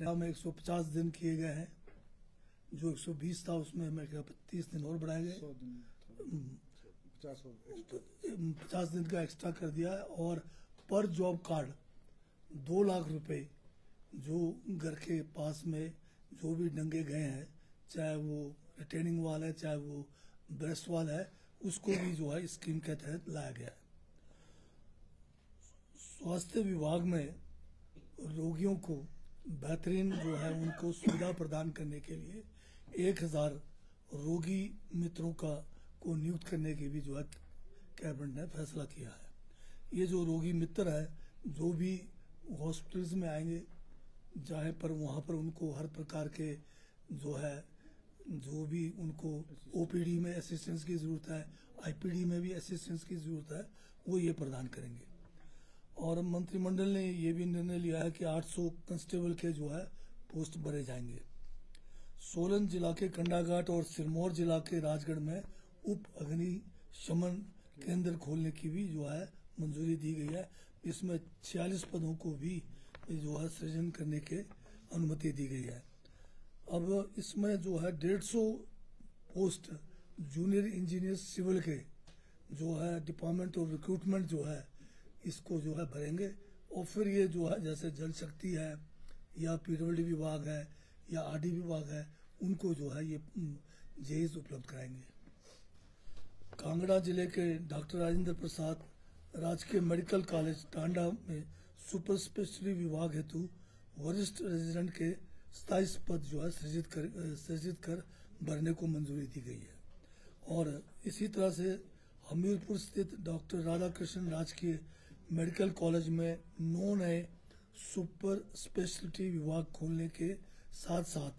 में 150 दिन किए गए हैं। जो 120 था उसमें मैं 30 दिन और बढ़ाए गए, 50 दिन का एक्स्ट्रा कर दिया है। और पर जॉब कार्ड 2 लाख रुपए जो घर के पास में जो भी डंगे गए हैं, चाहे वो रिटेनिंग वाल है चाहे वो ब्रेस्ट वाल है, उसको भी जो है स्कीम के तहत लाया गया है। स्वास्थ्य विभाग में रोगियों को बेहतरीन जो है उनको सुविधा प्रदान करने के लिए 1000 रोगी मित्रों को नियुक्त करने की भी जो है कैबिनेट ने फैसला किया है। ये जो रोगी मित्र है जो भी हॉस्पिटल्स में आएंगे, चाहे पर वहाँ पर उनको हर प्रकार के जो भी उनको ओपीडी में असिस्टेंस की जरूरत है, आईपीडी में भी असिस्टेंस की जरूरत है, वो ये प्रदान करेंगे। और मंत्रिमंडल ने ये भी निर्णय लिया है कि 800 कांस्टेबल के जो है पोस्ट भरे जाएंगे। सोलन जिला के कंडाघाट और सिरमौर जिला के राजगढ़ में उप अग्नि शमन केंद्र खोलने की भी जो है मंजूरी दी गई है। इसमें 46 पदों को भी जो है सृजन करने के अनुमति दी गई है। अब इसमें जो है 150 पोस्ट जूनियर इंजीनियर सिविल के जो है डिपार्टमेंट ऑफ रिक्रूटमेंट जो है इसको जो है भरेंगे। और फिर ये जो है जैसे जल शक्ति है या पीडब्ल्यूडी विभाग है या आरडी विभाग है, उनको जो है ये जेईज उपलब्ध कराएंगे। कांगड़ा जिले के डॉक्टर राजेंद्र प्रसाद राजकीय मेडिकल कॉलेज टांडा में सुपर स्पेशलिटी विभाग हेतु वरिष्ठ रेजिडेंट के 27 पद जो है सृजित कर भरने को मंजूरी दी गई है। और इसी तरह से हमीरपुर स्थित डॉक्टर राधाकृष्ण राजकीय मेडिकल कॉलेज में 9 नए सुपर स्पेशलिटी विभाग खोलने के साथ साथ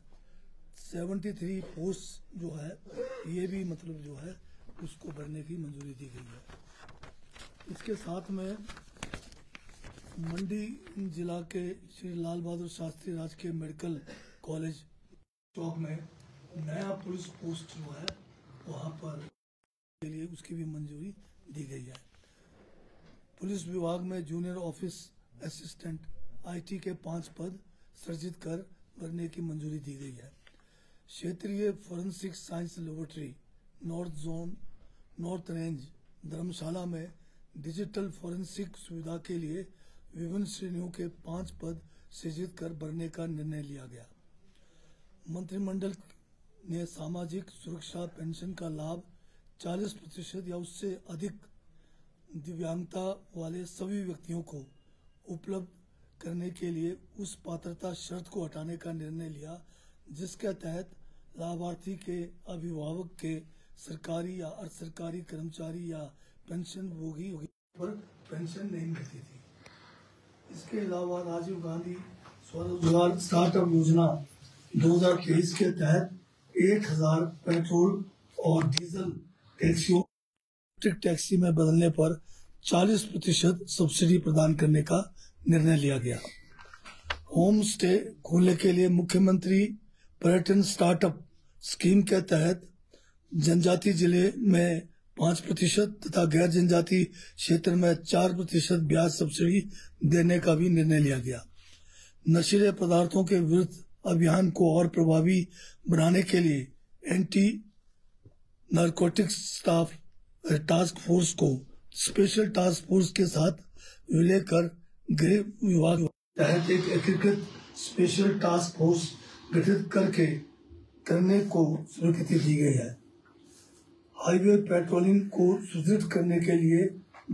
73 पोस्ट जो है ये भी मतलब जो है उसको भरने की मंजूरी दी गई है। इसके साथ में मंडी जिला के श्री लाल बहादुर शास्त्री राजकीय मेडिकल कॉलेज चौक में नया पुलिस पोस्ट जो है वहाँ पर के लिए उसकी भी मंजूरी दी गई है। पुलिस विभाग में जूनियर ऑफिस असिस्टेंट आईटी के 5 पद सृजित कर भरने की मंजूरी दी गई है। क्षेत्रीय forensic science laboratory north range Dharamshala में डिजिटल फोरेंसिक सुविधा के लिए विभिन्न श्रेणियों के 5 पद सृजित कर भरने का निर्णय लिया गया। मंत्रिमंडल ने सामाजिक सुरक्षा पेंशन का लाभ 40% या उससे अधिक दिव्यांगता वाले सभी व्यक्तियों को उपलब्ध करने के लिए उस पात्रता शर्त को हटाने का निर्णय लिया जिसके तहत लाभार्थी के अभिभावक के सरकारी या अर्ध सरकारी कर्मचारी या पेंशन भोगी पर पेंशन नहीं मिलती थी। इसके अलावा राजीव गांधी स्वरोजगार स्टार्टअप योजना 2023 के तहत 1000 पेट्रोल और डीजल टैक्सियों इलेक्ट्रिक टैक्सी में बदलने पर 40% सब्सिडी प्रदान करने का निर्णय लिया गया। होम स्टे खोलने के लिए मुख्यमंत्री पर्यटन स्टार्टअप स्कीम के तहत जनजाति जिले में 5% तथा गैर जनजाति क्षेत्र में 4% ब्याज सब्सिडी देने का भी निर्णय लिया गया। नशीले पदार्थों के विरुद्ध अभियान को और प्रभावी बनाने के लिए एंटी नारकोटिक्स टास्क फोर्स को स्पेशल टास्क फोर्स के साथ विलय कर गृह विभाग तहत एक एकीकृत स्पेशल टास्क फोर्स गठित करने को स्वीकृति दी गई है। हाईवे पेट्रोलिंग को सुदृढ़ करने के लिए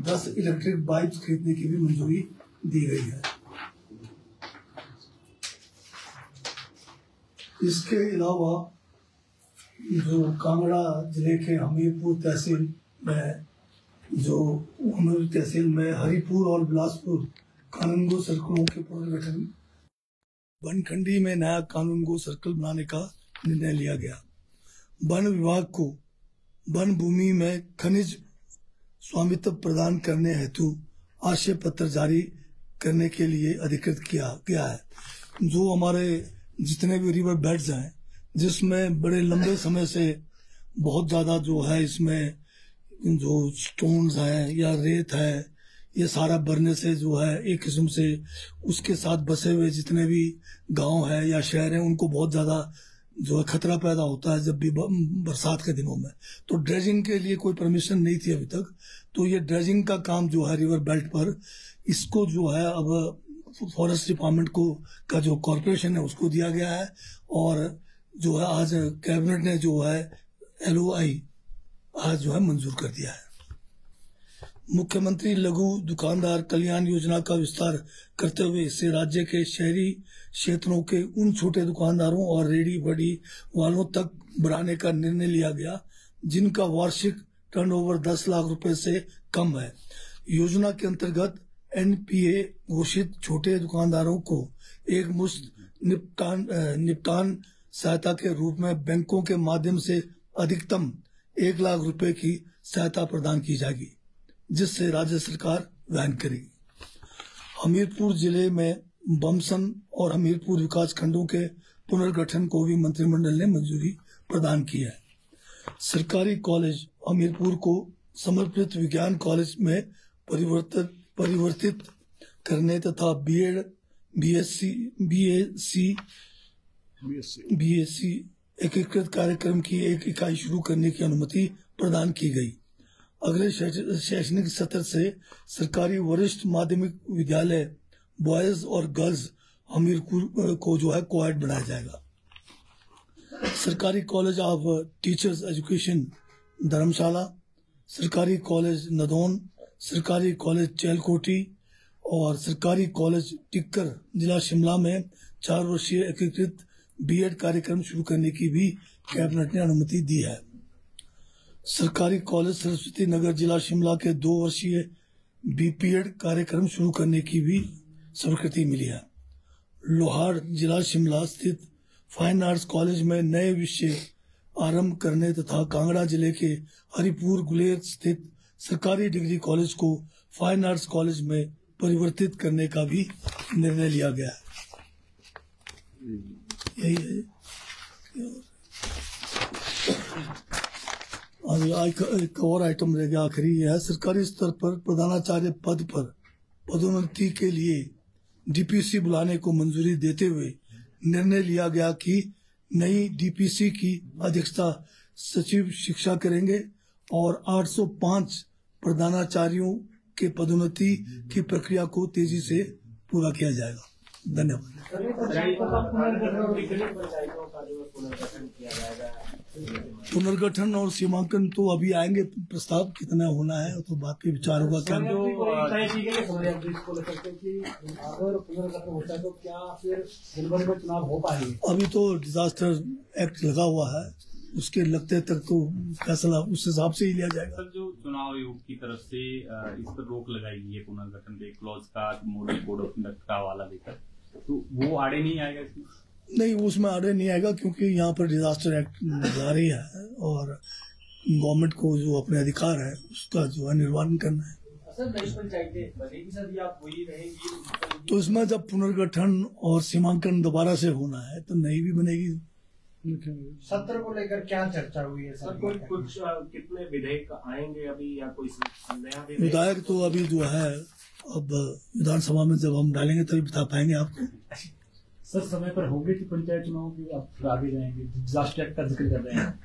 10 इलेक्ट्रिक बाइक्स खरीदने की भी मंजूरी दी गई है। इसके अलावा जो कांगड़ा जिले के हमीरपुर तहसील में हरिपुर और बिलासपुर कानूनगो सर्कलों के पुनर्गठन बनखंडी में नया कानूनगो सर्कल बनाने का निर्णय लिया गया। वन विभाग को वन भूमि में खनिज स्वामित्व प्रदान करने हेतु आशय पत्र जारी करने के लिए अधिकृत किया गया है। जो हमारे जितने भी रिवर बेड्स हैं जिसमें बड़े लंबे समय से बहुत ज्यादा जो है इसमें जो स्टोन्स हैं या रेत है ये सारा भरने से जो है एक किस्म से उसके साथ बसे हुए जितने भी गांव है या शहर हैं उनको बहुत ज्यादा जो है खतरा पैदा होता है जब भी बरसात के दिनों में। तो ड्रेजिंग के लिए कोई परमिशन नहीं थी अभी तक, तो ये ड्रेजिंग का काम जो है रिवर बेल्ट पर, इसको जो है अब फॉरेस्ट डिपार्टमेंट को का जो कॉरपोरेशन है उसको दिया गया है। और जो है आज कैबिनेट ने जो है LOI आज जो है मंजूर कर दिया है। मुख्यमंत्री लघु दुकानदार कल्याण योजना का विस्तार करते हुए इससे राज्य के शहरी क्षेत्रों के उन छोटे दुकानदारों और रेडी बड़ी वालों तक बढ़ाने का निर्णय लिया गया जिनका वार्षिक टर्नओवर 10 लाख रुपए से कम है। योजना के अंतर्गत NPA घोषित छोटे दुकानदारों को एक मुश्त निपटान सहायता के रूप में बैंकों के माध्यम से अधिकतम 1 लाख रुपए की सहायता प्रदान की जाएगी, जिससे राज्य सरकार वहन करेगी। हमीरपुर जिले में बमसन और हमीरपुर विकास खंडों के पुनर्गठन को भी मंत्रिमंडल ने मंजूरी प्रदान की है। सरकारी कॉलेज हमीरपुर को समर्पित विज्ञान कॉलेज में परिवर्तित करने तथा BEd, BSc एकीकृत कार्यक्रम की एक इकाई शुरू करने की अनुमति प्रदान की गई। अगले शैक्षणिक सत्र से सरकारी वरिष्ठ माध्यमिक विद्यालय बॉयज और गर्ल्स हमीरपुर को जो है कोएड बनाया जाएगा। सरकारी कॉलेज ऑफ टीचर्स एजुकेशन धर्मशाला, सरकारी कॉलेज नदौन, सरकारी कॉलेज चेलकोटी और सरकारी कॉलेज टिक्कर जिला शिमला में 4 वर्षीय एकीकृत BEd कार्यक्रम शुरू करने की भी कैबिनेट ने अनुमति दी है। सरकारी कॉलेज सरस्वती नगर जिला शिमला के 2 वर्षीय BPEd कार्यक्रम शुरू करने की भी स्वीकृति मिली है। लोहार जिला शिमला स्थित फाइन आर्ट्स कॉलेज में नए विषय आरंभ करने तथा कांगड़ा जिले के हरिपुर गुलेर स्थित सरकारी डिग्री कॉलेज को फाइन आर्ट्स कॉलेज में परिवर्तित करने का भी निर्णय लिया गया है। यही है। एक और आइटम रह गया, आखिरी है। सरकारी स्तर पर प्रधानाचार्य पद पर पदोन्नति के लिए DPC बुलाने को मंजूरी देते हुए निर्णय लिया गया कि नई DPC की अध्यक्षता सचिव शिक्षा करेंगे और 805 प्रधानाचार्यों के पदोन्नति की प्रक्रिया को तेजी से पूरा किया जाएगा। धन्यवाद। पुनर्गठन और सीमांकन तो अभी आएंगे प्रस्ताव, कितना होना है तो बात पे विचार होगा। क्या चुनाव हो पाएंगे? अभी तो डिजास्टर एक्ट लगा हुआ है, उसके लगते तक तो फैसला उस हिसाब से ही लिया जाएगा। सर, जो चुनाव आयोग की तरफ से इस पर रोक लगाई गई है पुनर्गठन के क्लॉज का मॉडल कोड ऑफ कंडक्ट का हवाला देकर, तो वो आड़े नहीं आएगा इसमें? नहीं, उसमें आड़े नहीं आएगा क्योंकि यहाँ पर डिजास्टर एक्ट जारी है और गवर्नमेंट को जो अपने अधिकार है उसका जो है निर्वहन करना है। तो इसमें जब पुनर्गठन और सीमांकन दोबारा से होना है तो नई भी बनेगी। सत्र को लेकर क्या चर्चा हुई है सर? कुछ कितने विधेयक आएंगे अभी या कोई नया विधायक तो अभी जो है अब विधानसभा में जब हम डालेंगे तभी बता पाएंगे आपको। सर, समय पर होंगे कि पंचायत चुनाव की आप आगे जाएंगे? डिजास्टर एक्ट का जिक्र कर रहे हैं,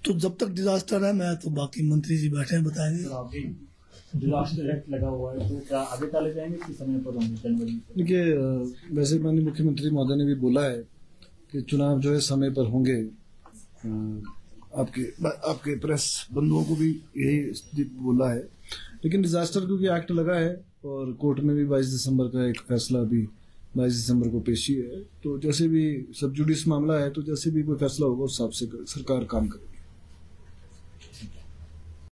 तो जब तक डिजास्टर है मैं तो बाकी मंत्री जी बैठे हैं बताएंगे। डिजास्टर एक्ट लगा हुआ है तो क्या आगे टाले जाएंगे कि समय पर होंगे जनवरी? देखिए, वैसे माननीय मुख्यमंत्री महोदय ने भी बोला है कि चुनाव जो है समय पर होंगे। आपके प्रेस बंधुओं को भी यही बोला है, लेकिन डिजास्टर क्योंकि एक्ट लगा है और कोर्ट में भी 22 दिसंबर का एक फैसला भी 22 दिसंबर को पेशी है, तो जैसे भी सब जुडिस मामला है तो जैसे भी कोई फैसला होगा उस हिसाब से सरकार काम करेगी।